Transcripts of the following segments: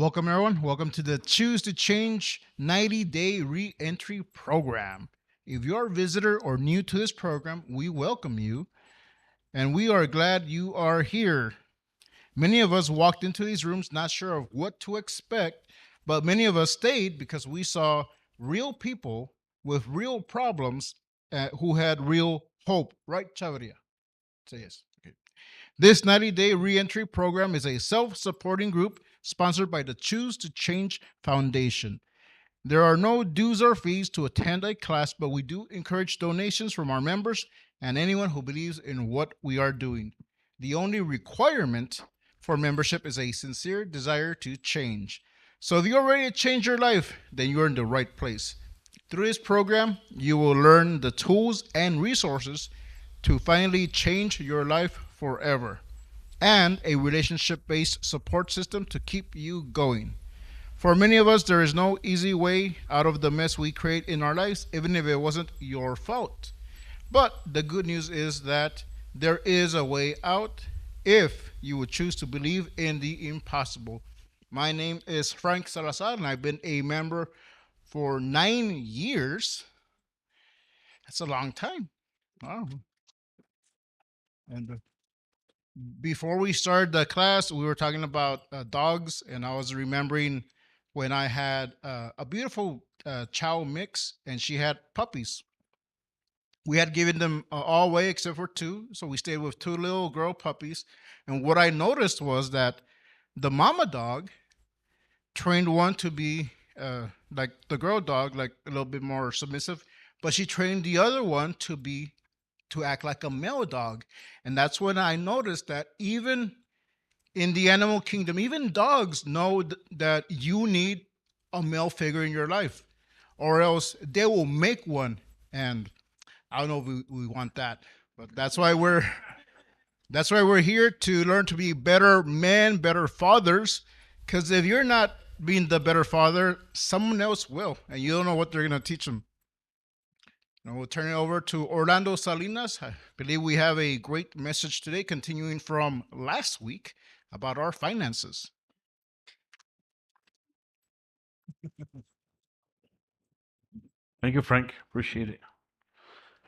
Welcome, everyone. Welcome to the Choose to Change 90-Day Re-Entry Program. If you're a visitor or new to this program, we welcome you, and we are glad you are here. Many of us walked into these rooms not sure of what to expect, but many of us stayed because we saw real people with real problems who had real hope. Right, Chavaria? Say yes. Okay. This 90-day reentry program is a self-supporting group sponsored by the Choose to Change Foundation. There are no dues or fees to attend a class, but we do encourage donations from our members and anyone who believes in what we are doing. The only requirement for membership is a sincere desire to change. So if you're ready to change your life, then you're in the right place. Through this program, you will learn the tools and resources to finally change your life forever, and a relationship-based support system to keep you going. For many of us, there is no easy way out of the mess we create in our lives, even if it wasn't your fault. But the good news is that there is a way out if you would choose to believe in the impossible. My name is Frank Salazar, and I've been a member for 9 years. That's a long time. Wow. And before we started the class, we were talking about dogs, and I was remembering when I had a beautiful chow mix, and she had puppies. We had given them all away except for two, so we stayed with two little girl puppies. And what I noticed was that the mama dog trained one to be like the girl dog, like a little bit more submissive, but she trained the other one to act like a male dog. And that's when I noticed that even in the animal kingdom, even dogs know that you need a male figure in your life, or else they will make one. And I don't know if we want that, but that's why we're here to learn to be better men, better fathers. Because if you're not being the better father, someone else will, and you don't know what they're going to teach them. Now we'll turn it over to Orlando Salinas. I believe we have a great message today, continuing from last week about our finances. Thank you, Frank. Appreciate it.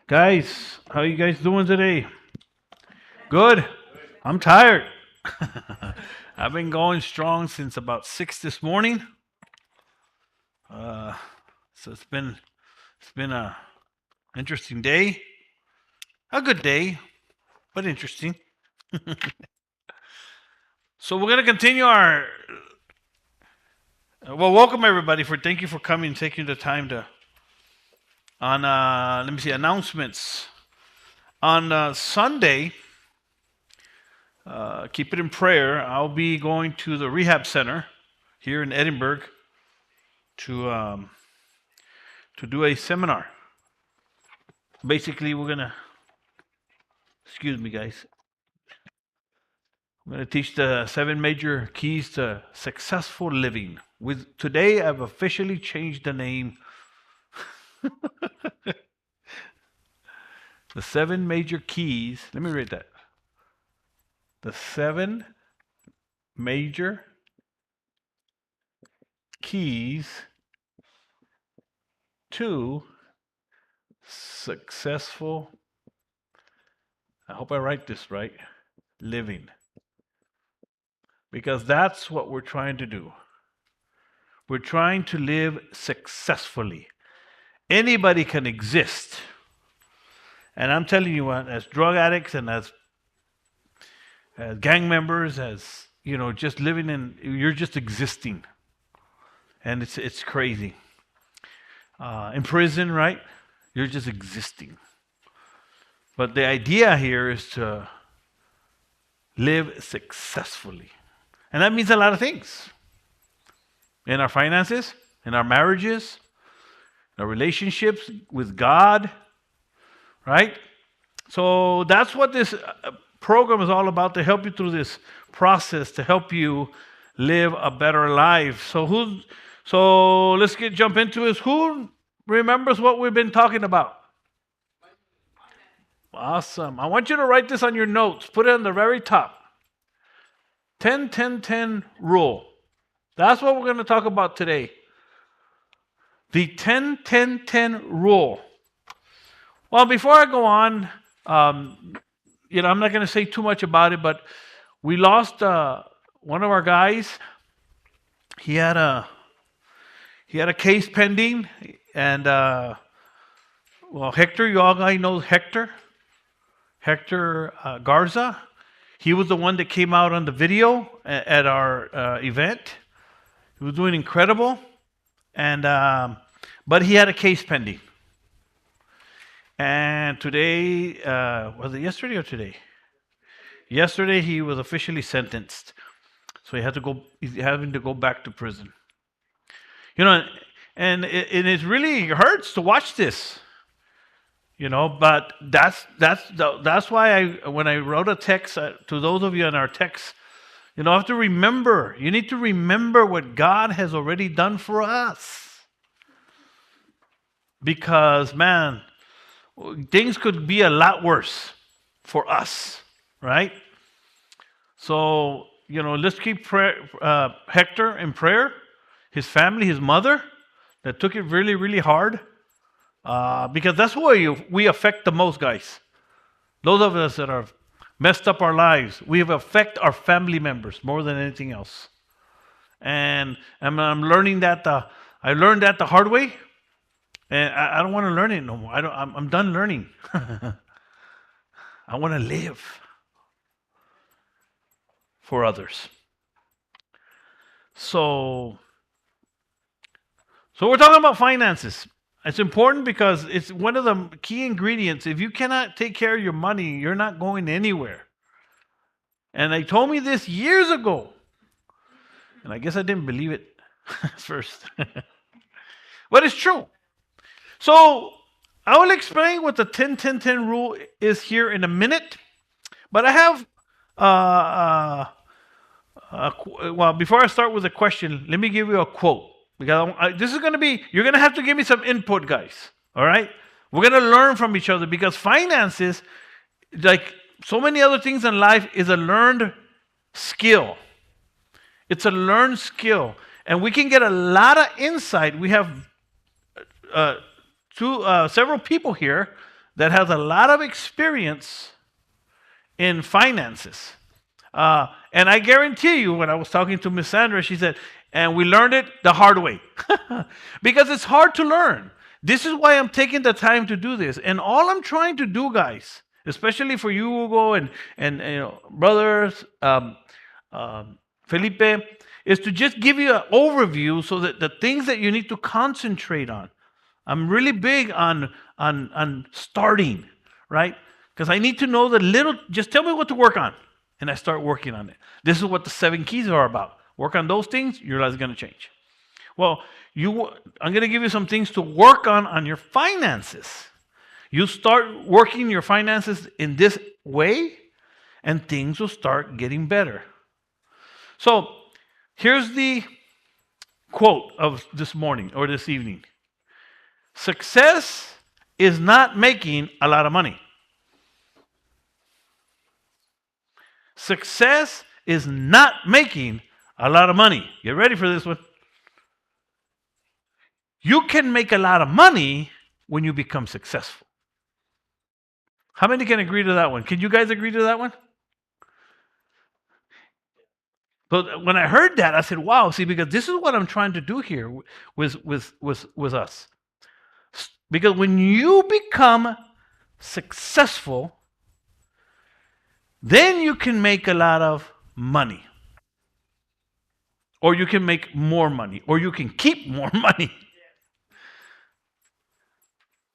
Guys, how you guys doing today? Good. I'm tired. I've been going strong since about 6 this morning. Uh, so it's been a interesting day. A good day, but interesting. So we're gonna continue our. Well, welcome everybody. Thank you for coming, taking the time to. On let me see announcements. On Sunday, keep it in prayer. I'll be going to the rehab center here in Edinburgh to do a seminar. Basically, we're gonna. Excuse me, guys. I'm gonna teach the 7 major keys to successful living. With today, I've officially changed the name. The 7 major keys. Let me read that. The 7 major keys to successful, I hope I write this right, living. Because that's what we're trying to do. We're trying to live successfully. Anybody can exist. And I'm telling you what, as drug addicts and as gang members, as just living you're just existing. And it's crazy. In prison, right? You're just existing. But the idea here is to live successfully. And that means a lot of things. In our finances, in our marriages, in our relationships with God, right? So that's what this program is all about, to help you through this process, to help you live a better life. So let's jump into this. Who remembers what we've been talking about? Awesome. I want you to write this on your notes. Put it on the very top. 10-10-10 rule. That's what we're going to talk about today. The 10-10-10 rule. Well, before I go on, I'm not going to say too much about it, but we lost one of our guys. He had a case pending, and Hector, you all guys know Hector Garza. He was the one that came out on the video at our event. He was doing incredible, and but he had a case pending. And today, was it yesterday or today? Yesterday, he was officially sentenced, so he's having to go back to prison. And it really hurts to watch this. But that's why when I wrote a text to those of you in our text, I have to remember. You need to remember what God has already done for us, because man, things could be a lot worse for us, right? So let's keep Hector in prayer, his family, his mother, that took it really, really hard. Because that's where we affect the most, guys. Those of us that have messed up our lives, we have affect our family members more than anything else. And I'm learning that. I learned that the hard way, and I don't want to learn it no more. I'm done learning. I want to live for others. So we're talking about finances. It's important because it's one of the key ingredients. If you cannot take care of your money, you're not going anywhere. And they told me this years ago. And I guess I didn't believe it first. But it's true. So I will explain what the 10-10-10 rule is here in a minute. But I have, before I start with the question, let me give you a quote. Because this is going to be, you're going to have to give me some input, guys. All right? We're going to learn from each other, because finances, like so many other things in life, is a learned skill. It's a learned skill. And we can get a lot of insight. We have several people here that has a lot of experience in finances. And I guarantee you, when I was talking to Miss Sandra, she said, and we learned it the hard way. Because it's hard to learn. This is why I'm taking the time to do this. And all I'm trying to do, guys, especially for you, Hugo, and brothers, Felipe, is to just give you an overview so that the things that you need to concentrate on. I'm really big on starting, right? Because I need to know just tell me what to work on. And I start working on it. This is what the 7 keys are about. Work on those things, your life is going to change. Well, I'm going to give you some things to work on your finances. You start working your finances in this way, and things will start getting better. So, here's the quote of this morning or this evening. Success is not making a lot of money. Success is not making a lot of money. Get ready for this one. You can make a lot of money when you become successful. How many can agree to that one? Can you guys agree to that one? But when I heard that, I said, wow, see, because this is what I'm trying to do here with us. Because when you become successful, then you can make a lot of money. Or you can make more money. Or you can keep more money.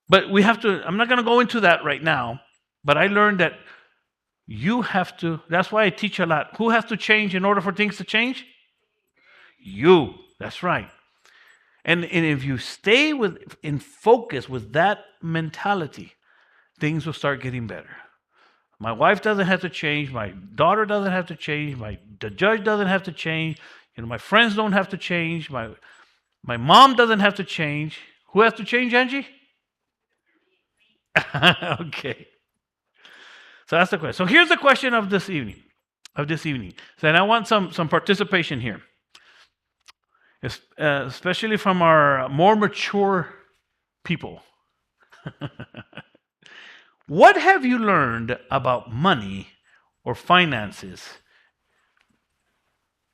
But I'm not going to go into that right now. But I learned that you have to, that's why I teach a lot. Who has to change in order for things to change? You. That's right. And if you stay in focus with that mentality, things will start getting better. My wife doesn't have to change. My daughter doesn't have to change. The judge doesn't have to change. My friends don't have to change. My mom doesn't have to change. Who has to change, Angie? Okay. So that's the question. So here's the question of this evening. So I want some participation here. especially from our more mature people. What have you learned about money or finances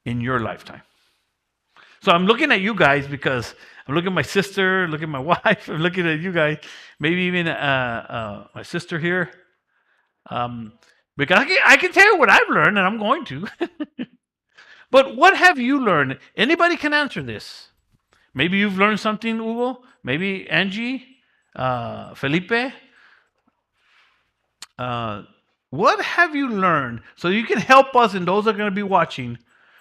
in your lifetime? So I'm looking at you guys because I'm looking at my sister, looking at my wife, I'm looking at you guys, maybe even my sister here. Um, because I can tell you what I've learned, and I'm going to. But what have you learned? Anybody can answer this. Maybe you've learned something, Hugo. Maybe Angie, Felipe. Uh, what have you learned so you can help us and those that are going to be watching?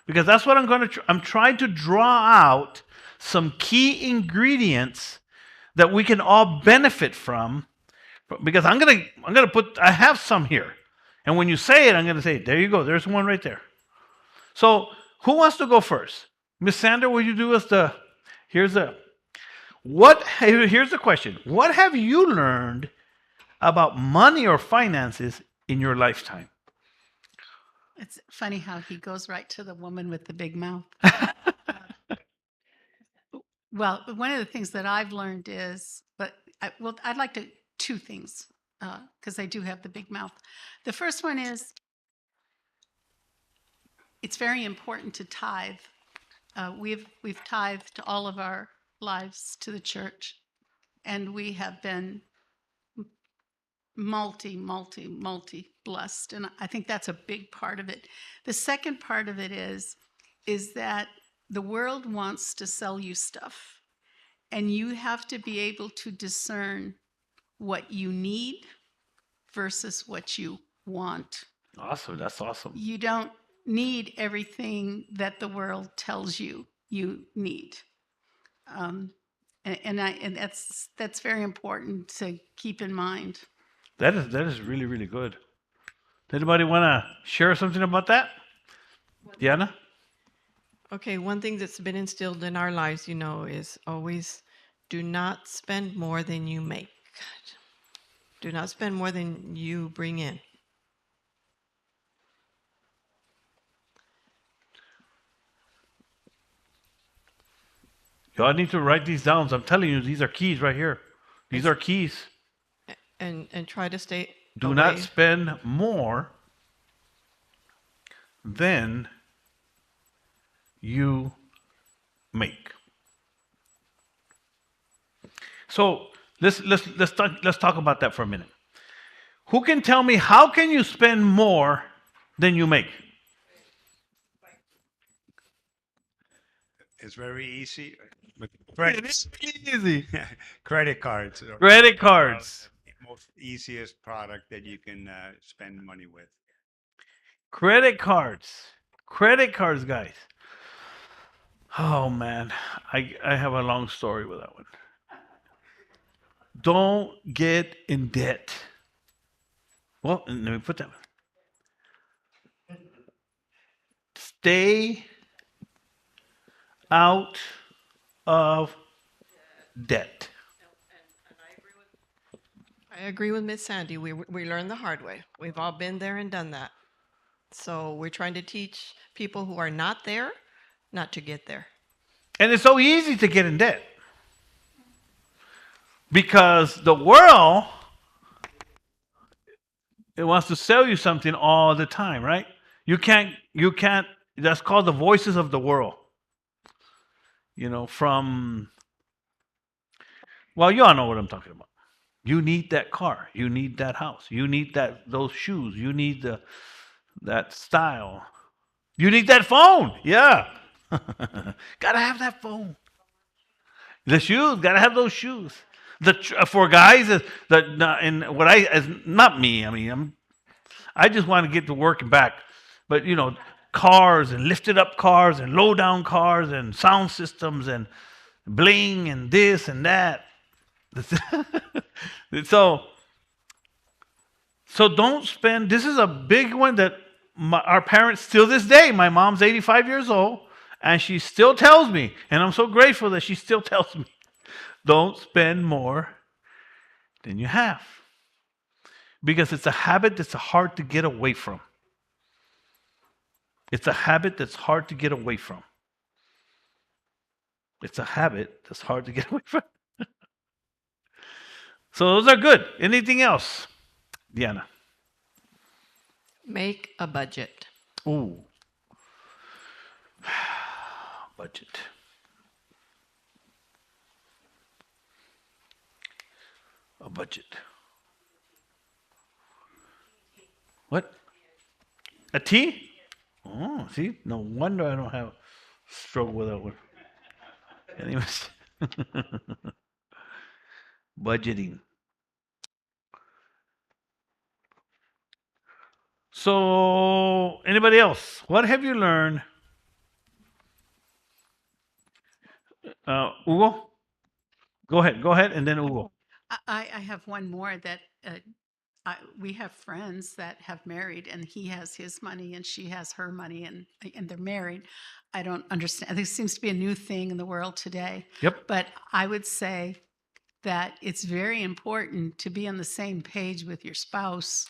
Because that's what I'm going to. I'm trying to draw out some key ingredients that we can all benefit from. Because I'm gonna put. I have some here, and when you say it, I'm going to say, "There you go. There's one right there." So who wants to go first? Miss Sander, will you do us the? Here's the. Here's the question. What have you learned about money or finances in your lifetime? It's funny how he goes right to the woman with the big mouth. Well, one of the things that I've learned is, I'd like to two things because I do have the big mouth. The first one is it's very important to tithe. We've tithed all of our lives to the church, and we have been multi blessed, and I think that's a big part of it. The second part of it is that the world wants to sell you stuff, and you have to be able to discern what you need versus what you want. Awesome. That's awesome. You don't need everything that the world tells you you need. And that's very important to keep in mind. That is really, really good. Does anybody want to share something about that? Diana? Okay, one thing that's been instilled in our lives, is always do not spend more than you make. Do not spend more than you bring in. Y'all need to write these down. I'm telling you, these are keys right here. These are keys. And try to stay Do away. not spend more than you make. So let's talk about that for a minute. Who can tell me how can you spend more than you make? It's very easy. It is easy. Credit cards. Credit cards. The most easiest product that you can spend money with. Credit cards. Credit cards, guys. Oh man, I have a long story with that one. Don't get in debt. Well, let me put that one. Stay out of debt. I agree with Miss Sandy. We learned the hard way. We've all been there and done that. So we're trying to teach people who are not there not to get there. And it's so easy to get in debt. Because the world, it wants to sell you something all the time, right? You can't, that's called the voices of the world. Well, you all know what I'm talking about. You need that car. You need that house. You need those shoes. You need that style. You need that phone. Yeah. Gotta have that phone. The shoes. Gotta have those shoes. For guys, not me. I mean, I just want to get to work and back. But cars and lifted up cars and low down cars and sound systems and bling and this and that. So don't spend. This is a big one that our parents still this day. My mom's 85 years old, and she still tells me, and I'm so grateful that she still tells me, don't spend more than you have, because it's a habit that's hard to get away from. It's a habit that's hard to get away from. It's a habit that's hard to get away from. So those are good. Anything else, Diana? Make a budget. Ooh, budget. A budget. What? A T? Oh, see? No wonder I don't have struggle with that one. Anyways, budgeting. So, anybody else? What have you learned? Hugo? Go ahead, and then Hugo. I have one more that we have friends that have married, and he has his money and she has her money, and they're married. I don't understand. This seems to be a new thing in the world today. Yep. But I would say that it's very important to be on the same page with your spouse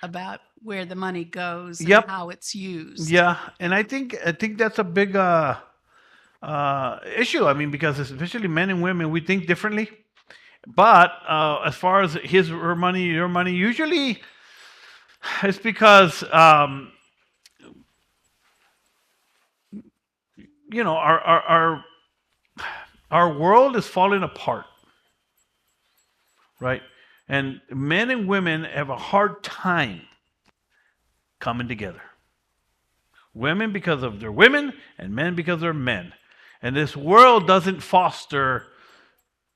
about where the money goes and Yep. how it's used. Yeah, and I think that's a big issue. I mean, because especially men and women, we think differently. But as far as her money, your money, usually it's because our world is falling apart, right? And men and women have a hard time coming together. Women because of their women, and men because they're men. And this world doesn't foster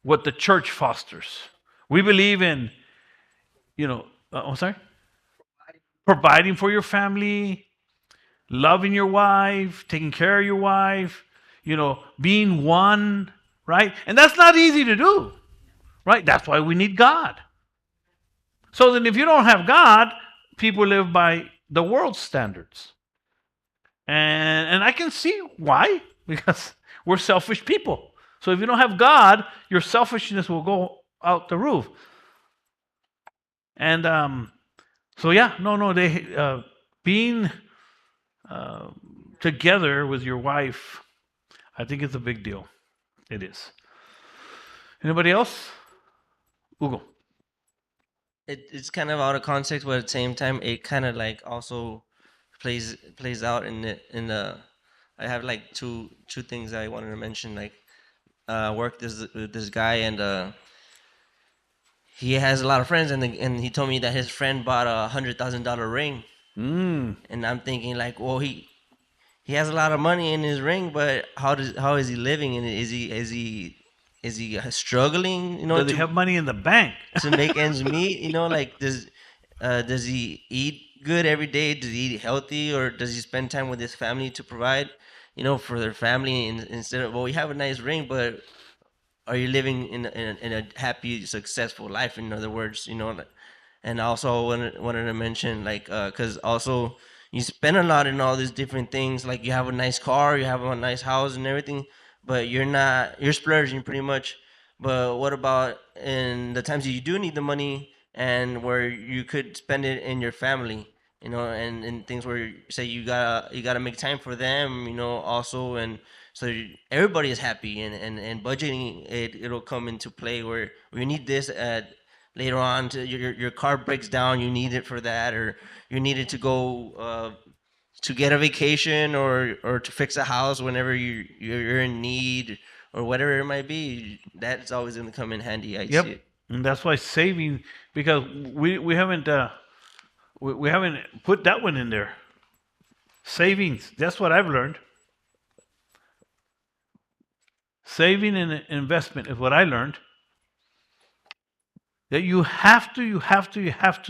what the church fosters. We believe in, I'm sorry? Providing for your family, loving your wife, taking care of your wife, being one, right? And that's not easy to do, right? That's why we need God. So then if you don't have God, people live by the world's standards. And I can see why, because we're selfish people. So if you don't have God, your selfishness will go out the roof. And being together with your wife, I think it's a big deal. It is. Anybody else? Hugo. It's kind of out of context, but at the same time, it kind of like also plays out in the. I have like two things I wanted to mention. Like, worked with this guy, and he has a lot of friends, and he told me that his friend bought $100,000 ring, and I'm thinking like, well, he has a lot of money in his ring, but how is he living? And is he struggling? Does he have money in the bank? To make ends meet? Like does he eat good every day? Does he eat healthy, or does he spend time with his family to provide, for their family? Instead of, well, we have a nice ring, but are you living in a happy, successful life? In other words, And also wanted to mention, like, because also you spend a lot in all these different things. Like, you have a nice car, you have a nice house and everything, but you're splurging pretty much. But what about in the times that you do need the money, and where you could spend it in your family, and things where say you gotta make time for them, also, and so everybody is happy, and budgeting it'll come into play where you need this later on to your car breaks down, you need it for that, or you need it to go to get a vacation, or to fix a house whenever you're in need, or whatever it might be. That's always going to come in handy. I see Yep. it. And that's why saving, because we haven't we haven't put that one in there. Savings. That's what I've learned. Saving and investment is what I learned. That you have to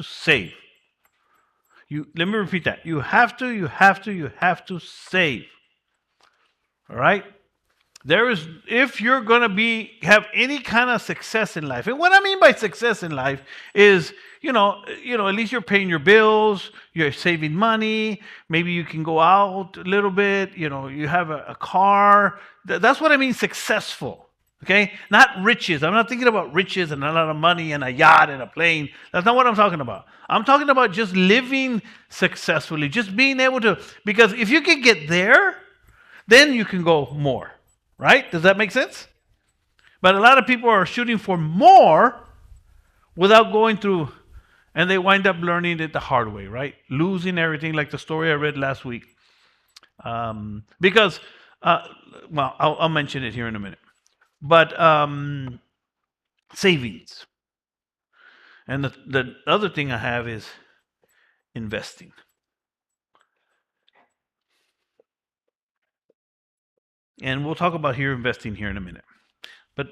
save. Let me repeat that. You have to save. All right? If you're going to have any kind of success in life, and what I mean by success in life is, at least you're paying your bills, you're saving money, maybe you can go out a little bit, you have a car. That's what I mean successful, okay? Not riches. I'm not thinking about riches and a lot of money and a yacht and a plane. That's not what I'm talking about. I'm talking about just living successfully, just being able to, because if you can get there, then you can go more. Right? Does that make sense? But a lot of people are shooting for more without going through, and they wind up learning it the hard way, right? Losing everything, like the story I read last week. Because, uh, well, I'll mention it here in a minute. But savings. And the other thing I have is investing. And we'll talk about here investing here in a minute. But,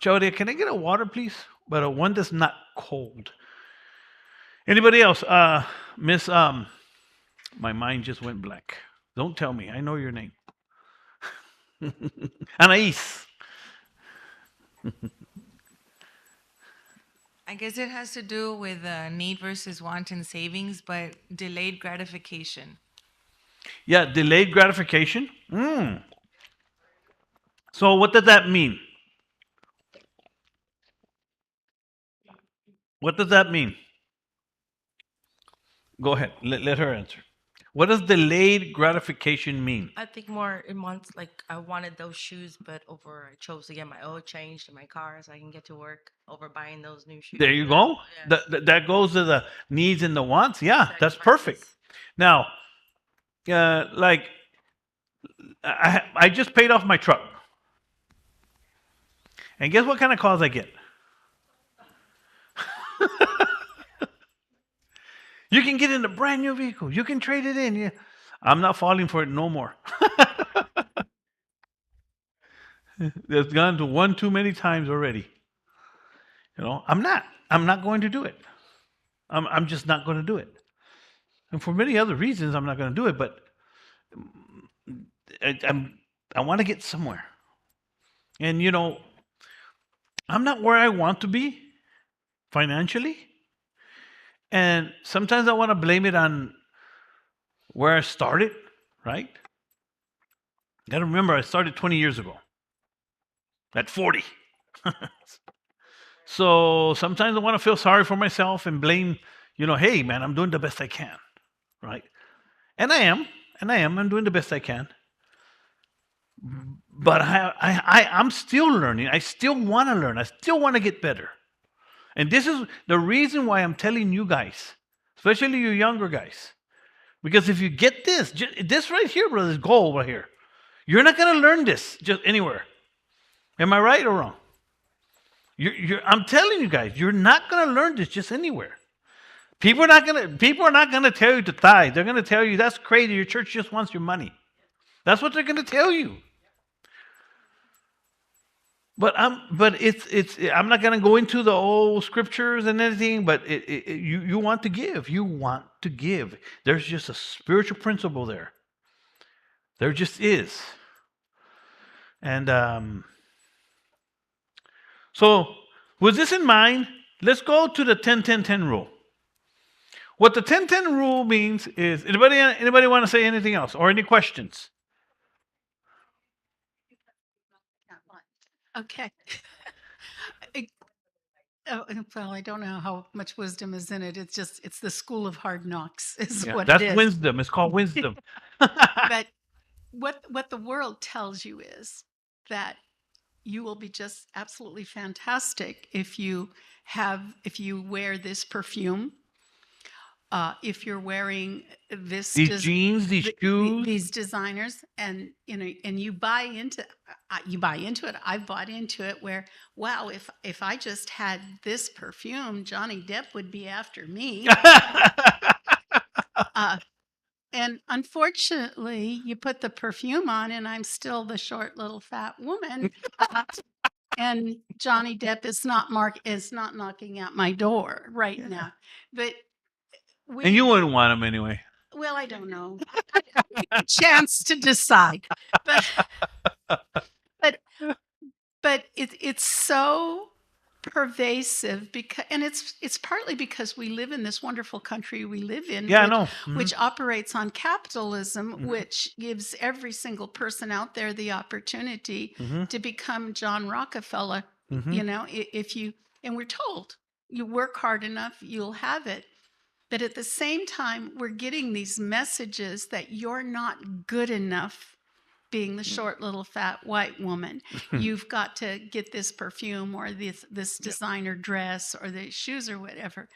Jody, can I get a water, please? But one that's not cold. Anybody else? Miss, my mind just went blank. Don't tell me. I know your name. Anais. I guess it has to do with need versus want and savings, but delayed gratification. Yeah, delayed gratification. Mm. So what does that mean? What does that mean? Go ahead. Let her answer. What does delayed gratification mean? I think more in months, like I wanted those shoes, but over I chose to get my oil changed in my car so I can get to work over buying those new shoes. There you go. Yeah. That goes to the needs and the wants. Yeah, that's perfect. Sacrifices. Now, like I just paid off my truck, and guess what kind of calls I get? You can get in a brand new vehicle. You can trade it in. Yeah. I'm not falling for it no more. It's gone to one too many times already. You know, I'm not. I'm not going to do it. I'm just not going to do it. And for many other reasons, I'm not going to do it. But I want to get somewhere. And you know, I'm not where I want to be financially. And sometimes I want to blame it on where I started, right? You got to remember, I started 20 years ago at 40. So sometimes I want to feel sorry for myself and blame, you know, hey, man, I'm doing the best I can, right? And I am. I'm doing the best I can. But I'm still learning. I still want to learn. I still want to get better. And this is the reason why I'm telling you guys, especially you younger guys, because if you get this, this right here, brother, this goal right here, you're not going to learn this just anywhere. Am I right or wrong? I'm telling you guys, you're not going to learn this just anywhere. People are not going to tell you to tithe. They're going to tell you that's crazy. Your church just wants your money. That's what they're going to tell you. But I'm not going to go into the old scriptures and anything. But you want to give. You want to give. There's just a spiritual principle there. There just is. And so with this in mind, let's go to the 10-10-10 rule. What the 10-10 rule means is, anybody want to say anything else or any questions? Okay. Well, I don't know how much wisdom is in it. It's the school of hard knocks is Yeah, what that's it is. wisdom. It's called wisdom. But what the world tells you is that you will be just absolutely fantastic if you wear this perfume, if you're wearing These jeans, these shoes. these designers, and you buy into it. I've bought into it. Where, wow, if I just had this perfume, Johnny Depp would be after me. And unfortunately, you put the perfume on, and I'm still the short little fat woman. And Johnny Depp is not knocking at my door right now. But And you wouldn't want them anyway. well, I don't know. A chance to decide, but it's so pervasive and it's partly because we live in this wonderful country we live in, Yeah, I know. which operates on capitalism, which gives every single person out there the opportunity to become John Rockefeller. You know, and we're told you work hard enough, you'll have it. But at the same time, we're getting these messages that you're not good enough being the short little fat white woman. You've got to get this perfume or this designer dress or the shoes or whatever.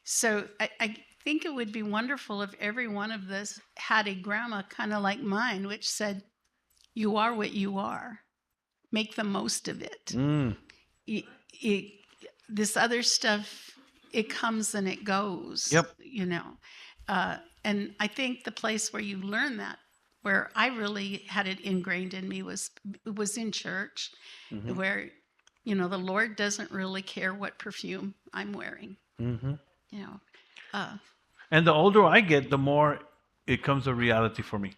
So I think it would be wonderful if every one of us had a grandma kind of like mine, which said, "You are what you are. Make the most of it." Mm. it, this other stuff, it comes and it goes. Yep. And I think the place where you learn that, where I really had it ingrained in me, was in church, where the Lord doesn't really care what perfume I'm wearing. And the older I get, the more it comes a reality for me.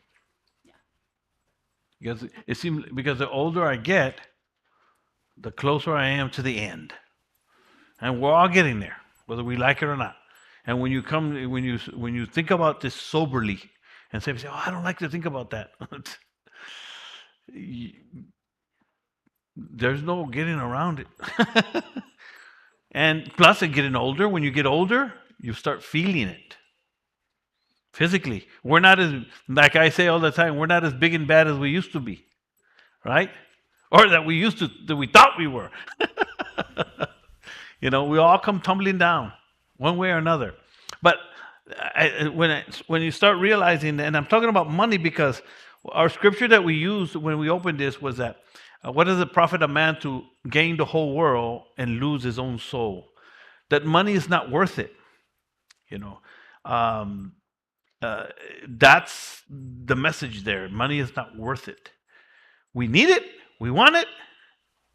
Because it seems, because the older I get, the closer I am to the end. And we're all getting there, whether we like it or not. And when you think about this soberly, and say, "Oh, I don't like to think about that," there's no getting around it. And plus, getting older. When you get older, you start feeling it physically. We're not as, like I say all the time, we're not as big and bad as we used to be, right? Or that we thought we were. We all come tumbling down, one way or another. But when you start realizing, and I'm talking about money because our scripture that we used when we opened this was that, what does it profit a man to gain the whole world and lose his own soul? That money is not worth it. That's the message there. Money is not worth it. We need it, we want it,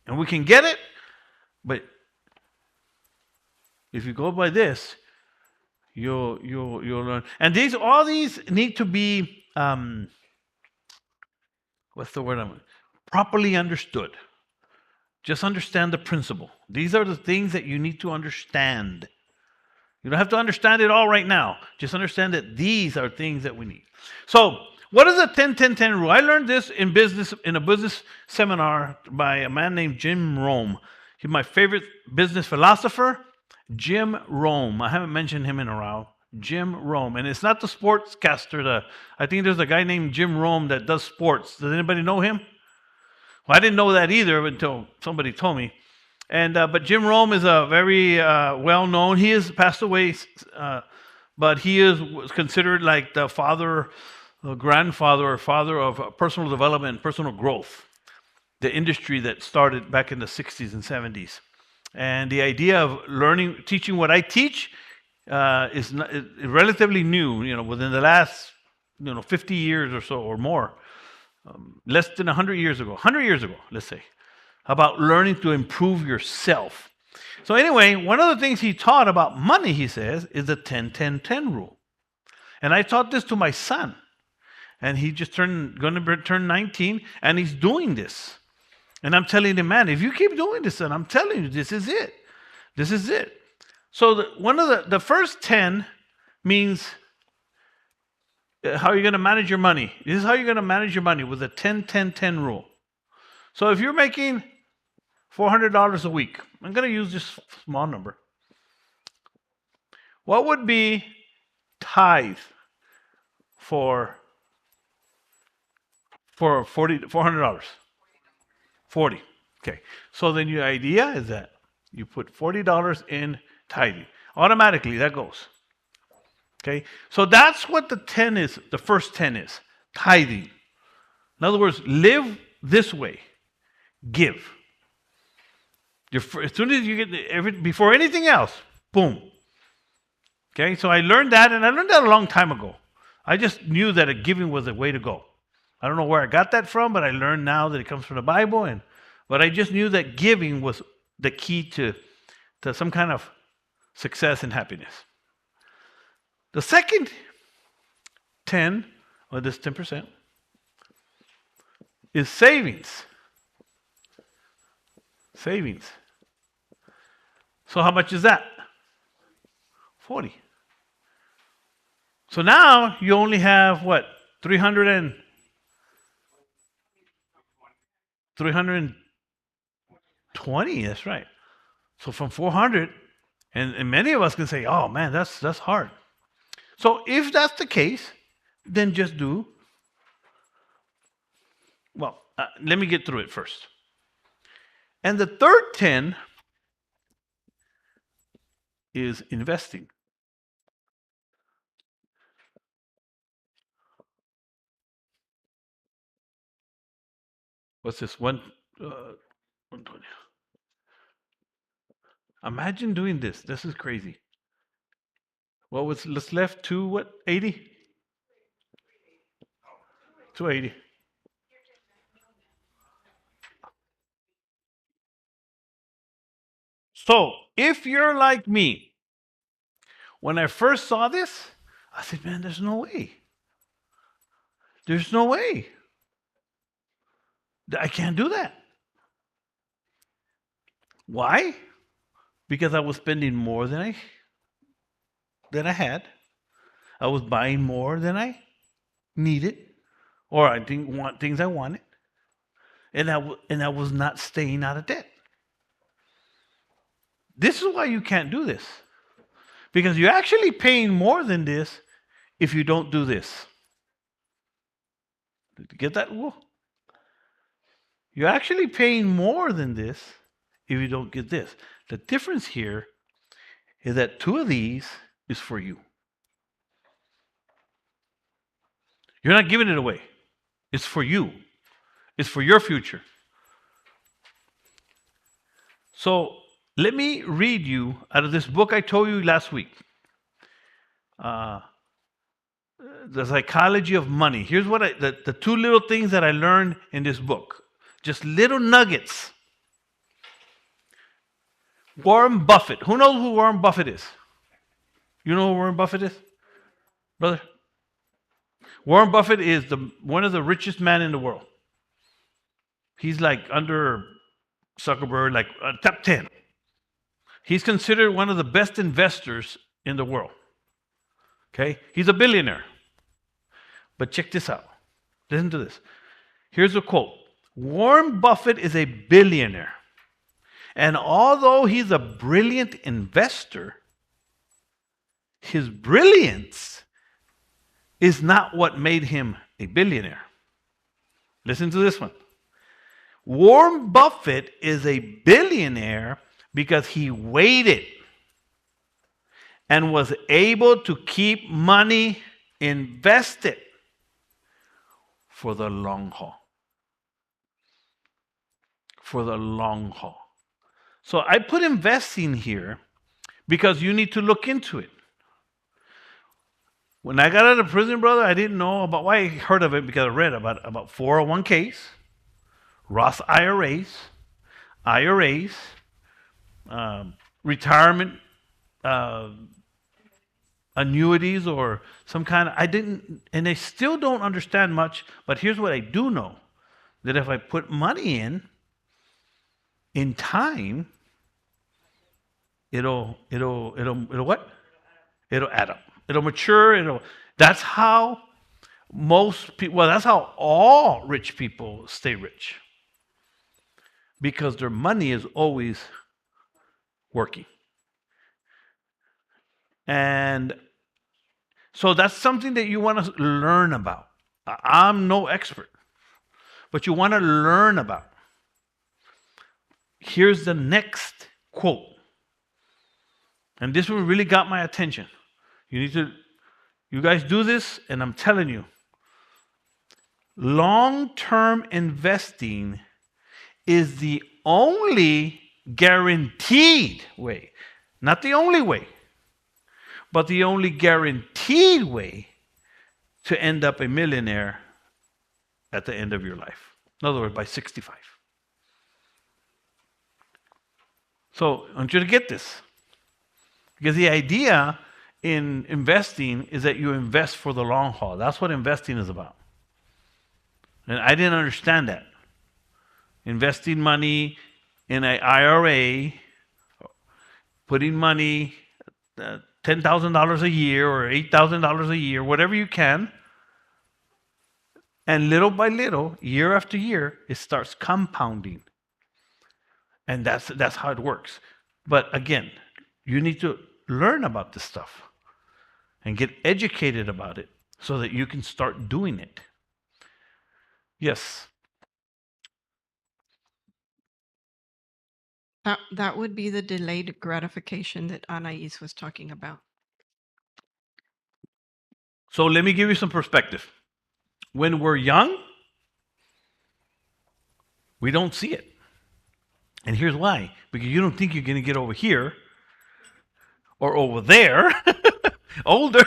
and we can get it, but if you go by this, you'll learn. And all these need to be properly understood. Just understand the principle. These are the things that you need to understand. You don't have to understand it all right now. Just understand that these are things that we need. So, what is the 10-10-10 rule? I learned this in a business seminar by a man named Jim Rome. He's my favorite business philosopher, Jim Rome. I haven't mentioned him in a while. Jim Rome. And it's not the sportscaster. I think there's a guy named Jim Rome that does sports. Does anybody know him? Well, I didn't know that either until somebody told me. But Jim Rome is a very well-known. He has passed away, but he was considered like the grandfather or father of personal development, personal growth, the industry that started back in the 60s and 70s. And the idea of teaching what I teach is relatively new, within the last, 50 years or so or more, less than 100 years ago, let's say, about learning to improve yourself. So anyway, one of the things he taught about money, he says, is the 10-10-10 rule. And I taught this to my son. And he just going to turn 19, and he's doing this. And I'm telling him, man, if you keep doing this, son, I'm telling you, this is it. This is it. So one of the first 10 means how you're going to manage your money. This is how you're going to manage your money with the 10-10-10 rule. So if you're making $400 a week, I'm going to use this small number. What would be tithe for $400? 40. Okay. So then your idea is that you put $40 in tithing. Automatically that goes. Okay. So that's what the 10 is, the first 10 is. Tithing. In other words, live this way. Give. As soon as you get before anything else, boom. Okay, so I learned that, and I learned that a long time ago. I just knew that giving was the way to go. I don't know where I got that from, but I learned now that it comes from the Bible, but I just knew that giving was the key to some kind of success and happiness. The second 10, or this 10%, is savings. Savings. So how much is that? 40. So now you only have what? 320, that's right. So from 400, and many of us can say, oh man, that's hard. So if that's the case, then just do Well, let me get through it first. And the third 10 is investing. What's this? 120. Imagine doing this. This is crazy. What was left? 280? 280. So, if you're like me, when I first saw this, I said, man, there's no way. There's no way. I can't do that. Why? Because I was spending more than I had. I was buying more than I needed, or I didn't want things I wanted, and I was not staying out of debt. This is why you can't do this, because you're actually paying more than this if you don't do this. Did you get that? You're actually paying more than this if you don't get this. The difference here is that 2 of these is for you. You're not giving it away. It's for you. It's for your future. So let me read you out of this book I told you last week. The Psychology of Money. Here's what the 2 little things that I learned in this book. Just little nuggets. Warren Buffett. Who knows who Warren Buffett is? You know who Warren Buffett is? Brother? Warren Buffett is one of the richest men in the world. He's like under Zuckerberg, like top 10. He's considered one of the best investors in the world. Okay? He's a billionaire. But check this out. Listen to this. Here's a quote. Warren Buffett is a billionaire. And although he's a brilliant investor, his brilliance is not what made him a billionaire. Listen to this one. Warren Buffett is a billionaire because he waited and was able to keep money invested for the long haul. For the long haul. So I put investing here because you need to look into it. When I got out of prison, brother, I didn't know about why I heard of it because I read about 401ks, Roth IRAs, retirement annuities or some kind of, I didn't, and I still don't understand much, but here's what I do know, that if I put money in time, it'll what? It'll add up. It'll mature. That's how most people, well, that's how all rich people stay rich. Because their money is always working. And so that's something that you want to learn about. I'm no expert, but you want to learn about. Here's the next quote. And this one really got my attention. You guys do this, and I'm telling you, long-term investing is the only guaranteed way, not the only way, but the only guaranteed way to end up a millionaire at the end of your life. In other words, by 65. So I want you to get this. Because the idea in investing is that you invest for the long haul. That's what investing is about. And I didn't understand that. Investing money in an IRA, putting money, $10,000 a year or $8,000 a year, whatever you can, and little by little, year after year, it starts compounding. And that's how it works. But again, you need to learn about this stuff and get educated about it so that you can start doing it. Yes. That would be the delayed gratification that Anais was talking about. So let me give you some perspective. When we're young, we don't see it. And here's why. Because you don't think you're going to get over here or over there, older,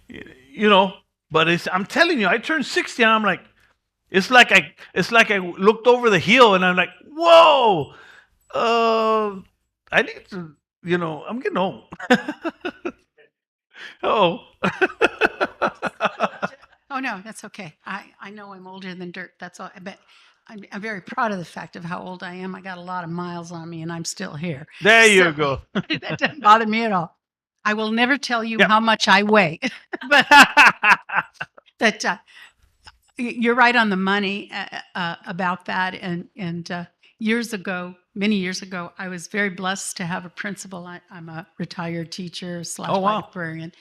you know. But I'm telling you, I turned 60 and I'm like, it's like I looked over the hill and I'm like, whoa, I need to, I'm getting old. Oh. Oh, no, that's okay. I know I'm older than dirt. That's all. But I'm very proud of the fact of how old I am. I got a lot of miles on me and I'm still here. There you So go. that doesn't bother me at all. I will never tell you Yep. how much I weigh, but that you're right on the money about that. And many years ago, I was very blessed to have a principal. I'm a retired teacher / Oh, wow. librarian.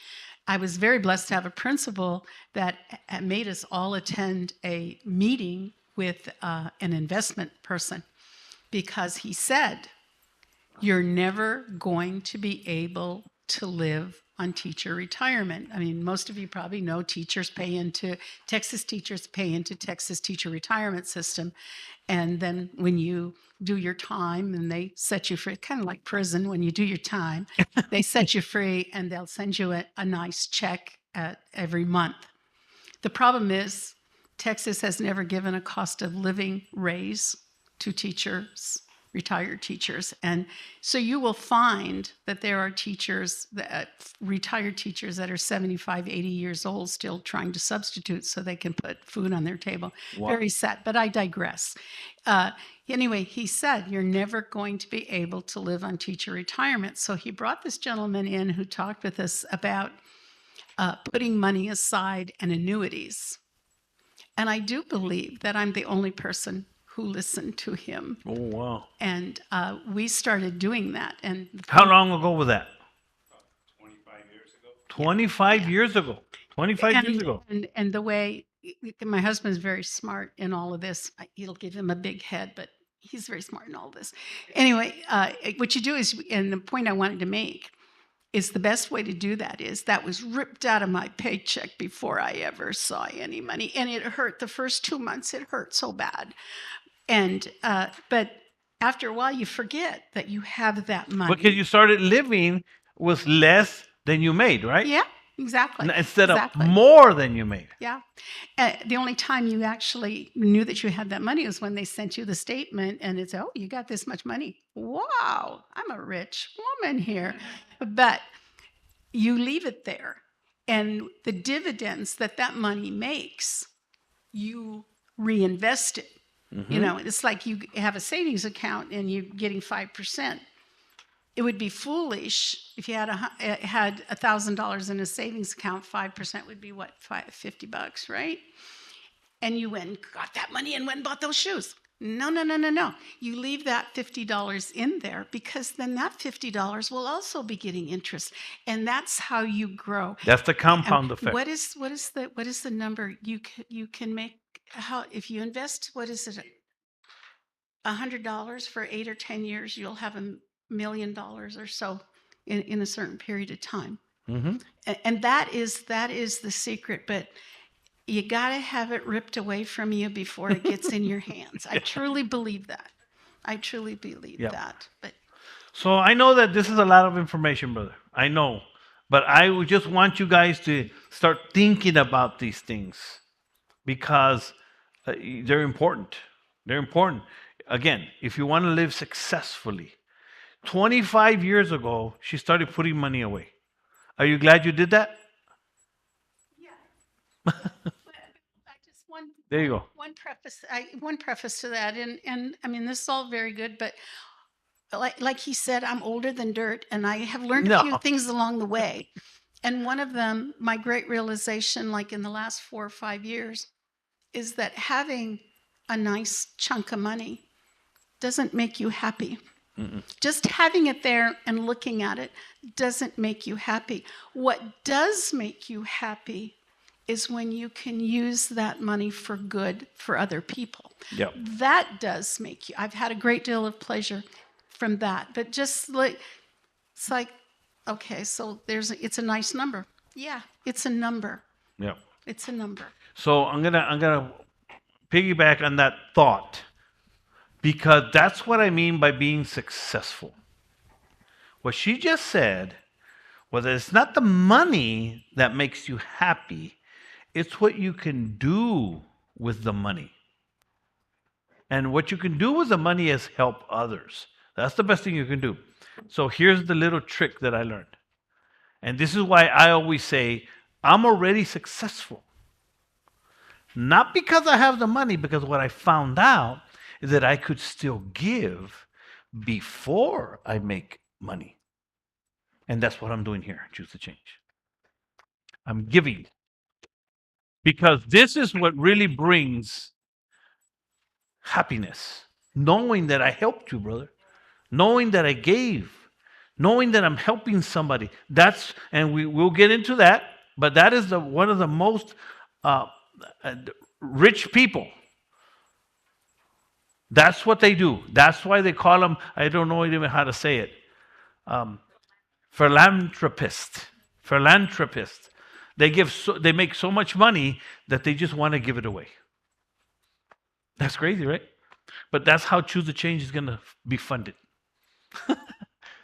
I was very blessed to have a principal that made us all attend a meeting with an investment person because he said, you're never going to be able to live on teacher retirement. I mean, most of you probably know Texas teachers pay into Texas teacher retirement system. And then when you do your time and they set you free, kind of like prison, when you do your time, they set you free and they'll send you a nice check every month. The problem is Texas has never given a cost of living raise to teachers, retired teachers. And so you will find that there are teachers, retired teachers that are 75, 80 years old still trying to substitute so they can put food on their table. Wow. Very sad, but I digress. Anyway, he said, you're never going to be able to live on teacher retirement. So he brought this gentleman in who talked with us about putting money aside and annuities. And I do believe that I'm the only person who listened to him. Oh, wow. And we started doing that. And How long ago was that? 25 years ago. 25 years ago. 25 years ago. And the way my husband's very smart in all of this, it'll give him a big head, but he's very smart in all of this. Anyway, what you do is, and the point I wanted to make is the best way to do that was ripped out of my paycheck before I ever saw any money. And it hurt. The first 2 months, it hurt so bad. And but after a while, you forget that you have that money. Because you started living with less than you made, right? Yeah, exactly. Instead Exactly. of more than you made. Yeah. The only time you actually knew that you had that money was when they sent you the statement and it's, oh, you got this much money. Wow, I'm a rich woman here. But you leave it there. And the dividends that money makes, you reinvest it. Mm-hmm. You know, it's like you have a savings account and you're getting 5%. It would be foolish if you had $1,000 in a savings account. 5% would be what, $50, right? And you went and got that money and went and bought those shoes. No. You leave that $50 in there because then that $50 will also be getting interest, and that's how you grow. That's the compound effect. What is the number you can make? How if you invest, what is it? $100 for 8 or 10 years, you'll have $1 million or so in a certain period of time. Mm-hmm. And that is the secret, but you got to have it ripped away from you before it gets in your hands. I truly believe that. That. But so I know that this is a lot of information, brother. I know. But I would just want you guys to start thinking about these things because they're important. They're important. Again, if you want to live successfully, 25 years ago, she started putting money away. Are you glad you did that? yeah. There you go. One preface to that, and I mean, this is all very good, but like he said, I'm older than dirt, and I have learned a few things along the way. And one of them, my great realization, like in the last 4 or 5 years, is that having a nice chunk of money doesn't make you happy. Mm-mm. Just having it there and looking at it doesn't make you happy. What does make you happy is when you can use that money for good for other people. Yep. That does make you, I've had a great deal of pleasure from that. But just like, it's like, okay, so it's a nice number. Yeah, it's a number. Yep. It's a number. So I'm gonna piggyback on that thought, because that's what I mean by being successful. What she just said was that it's not the money that makes you happy, it's what you can do with the money. And what you can do with the money is help others. That's the best thing you can do. So here's the little trick that I learned. And this is why I always say, I'm already successful. Not because I have the money, because what I found out is that I could still give before I make money. And that's what I'm doing here, Choose to Change. I'm giving. Because this is what really brings happiness. Knowing that I helped you, brother. Knowing that I gave. Knowing that I'm helping somebody. And we'll get into that, but that is one of the most rich people. That's what they do. That's why they call them, I don't know even how to say it, philanthropist. Philanthropist. They make so much money that they just want to give it away. That's crazy, right? But that's how Choose to Change is going to be funded.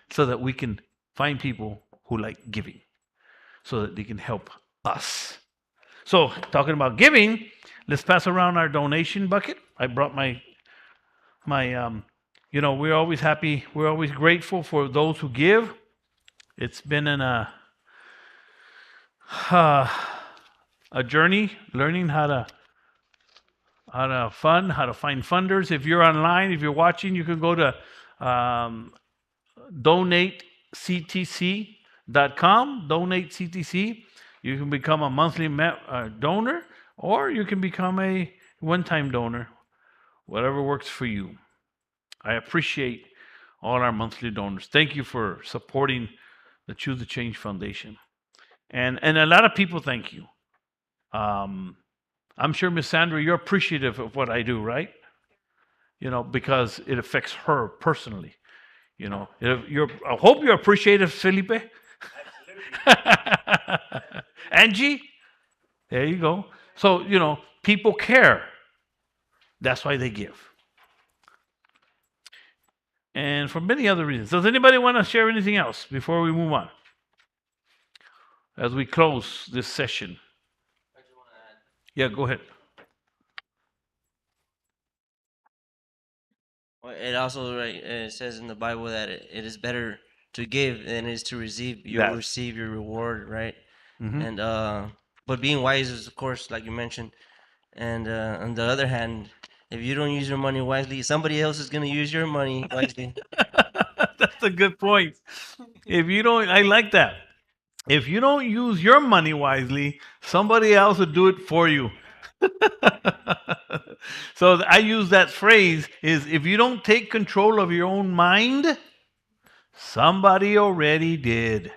So that we can find people who like giving, so that they can help us. So, talking about giving, let's pass around our donation bucket. I brought my we're always happy, we're always grateful for those who give. It's been a journey learning how to fund, how to find funders. If you're online, if you're watching, you can go to donatectc.com, donatectc. You can become a monthly donor, or you can become a one-time donor, whatever works for you. I appreciate all our monthly donors. Thank you for supporting the Choose to Change Foundation. And a lot of people thank you. I'm sure, Miss Sandra, you're appreciative of what I do, right? Because it affects her personally. I hope you're appreciative, Felipe. Angie, there you go. So, people care. That's why they give. And for many other reasons. Does anybody want to share anything else before we move on? As we close this session. Yeah, go ahead. Well, it also it says in the Bible that it is better to give than it is to receive. You'll receive your reward, right? Mm-hmm. And but being wise is, of course, like you mentioned. And on the other hand, if you don't use your money wisely, somebody else is going to use your money wisely. That's a good point. I like that. If you don't use your money wisely, somebody else will do it for you. So I use that phrase is, if you don't take control of your own mind, somebody already did.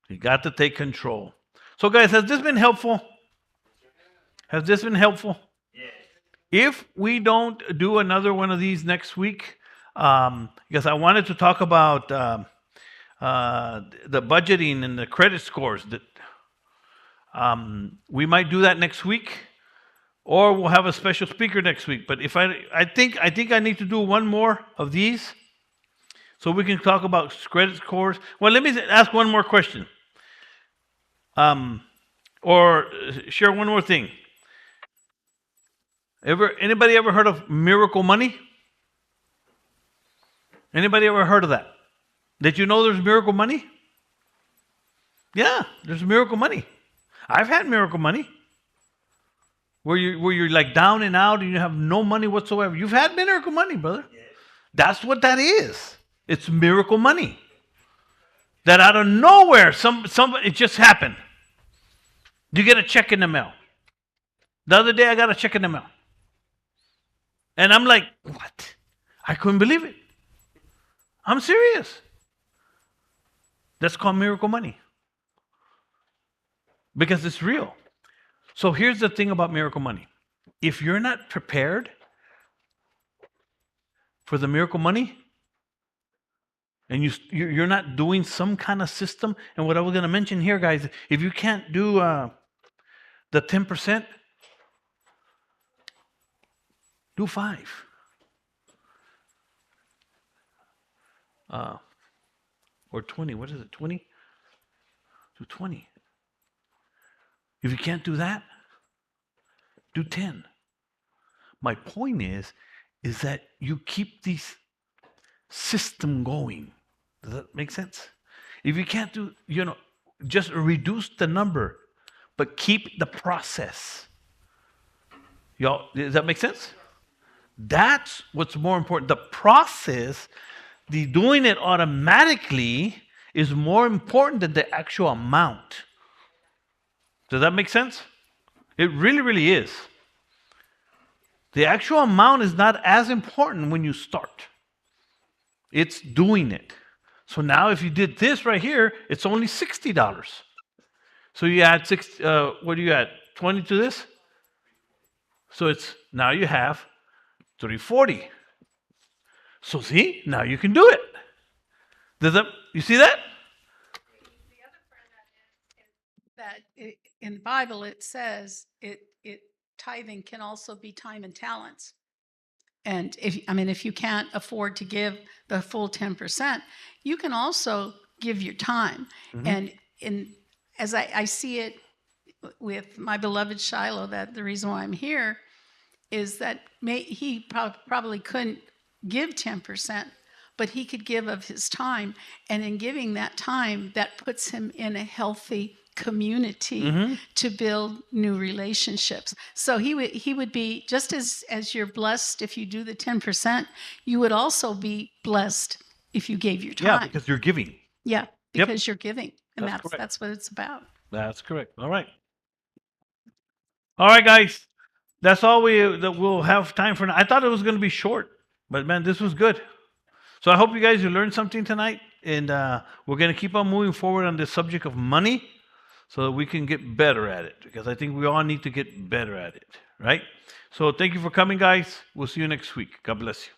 You got to take control. So guys, has this been helpful? Has this been helpful? Yes. If we don't do another one of these next week, because I wanted to talk about the budgeting and the credit scores, that we might do that next week, or we'll have a special speaker next week. But if I think I need to do one more of these, so we can talk about credit scores. Well, let me ask one more question, or share one more thing. Anybody ever heard of miracle money? Anybody ever heard of that? Did you know there's miracle money? Yeah, there's miracle money. I've had miracle money. Where you're like down and out and you have no money whatsoever. You've had miracle money, brother. Yes. That's what that is. It's miracle money. That out of nowhere, somebody, it just happened. You get a check in the mail. The other day I got a check in the mail. And I'm like, what? I couldn't believe it. I'm serious. That's called miracle money. because it's real. So here's the thing about miracle money. If you're not prepared for the miracle money, and you're not doing some kind of system, and what I was going to mention here, guys, if you can't do the 10%, do 5. Or 20. What is it? 20? Do 20. If you can't do that, do 10. My point is that you keep this system going. Does that make sense? If you can't do, just reduce the number, but keep the process. Y'all, does that make sense? That's what's more important. The process, the doing it automatically is more important than the actual amount. Does that make sense? It really, really is. The actual amount is not as important when you start. It's doing it. So now if you did this right here, it's only $60. So you add what do you add? 20 to this? So now you have $340. So see, now you can do it. You see that? The other part of that is that in the Bible it says tithing can also be time and talents. And if you can't afford to give the full 10%, you can also give your time. Mm-hmm. And as I see it with my beloved Shiloh, that the reason why I'm here is that he probably couldn't give 10%, but he could give of his time. And in giving that time, that puts him in a healthy community to build new relationships. So he would be, just as you're blessed if you do the 10%, you would also be blessed if you gave your time. Yeah, because you're giving. Yeah, because you're giving. And That's that's what it's about. That's correct. All right. All right, guys. That's all we'll have time for now. I thought it was going to be short, but man, this was good. So I hope you guys learned something tonight, and we're going to keep on moving forward on this subject of money so that we can get better at it, because I think we all need to get better at it, right? So thank you for coming, guys. We'll see you next week. God bless you.